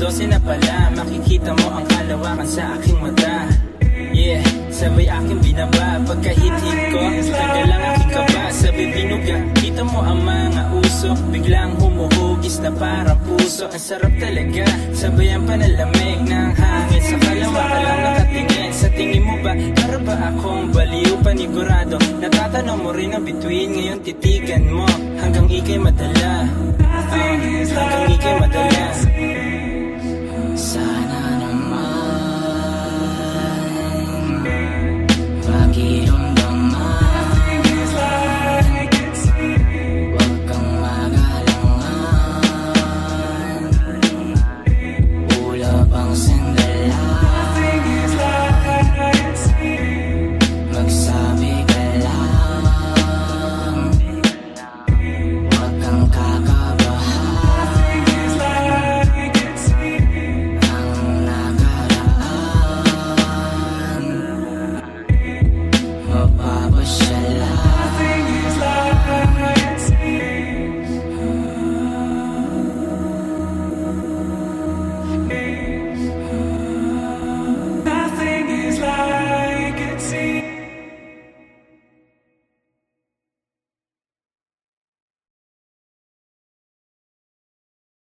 12 na pala, makikita mo ang kalawakan sa aking mata. Yeah, sabay aking binaba, pagkahit-hit ko, tagal lang aking kaba. Sabay binuga, kita mo ang mga usok, biglang humuhugis na parang puso. Ang sarap talaga, sabay ang panalamig ng hangin. Sa kalawa ka lang nakatingin, sa tingin mo ba, para ba akong baliw panigurado? Natatanong mo rin ang bituin, ngayon titigan mo hanggang ikay madala, hanggang ikay madala.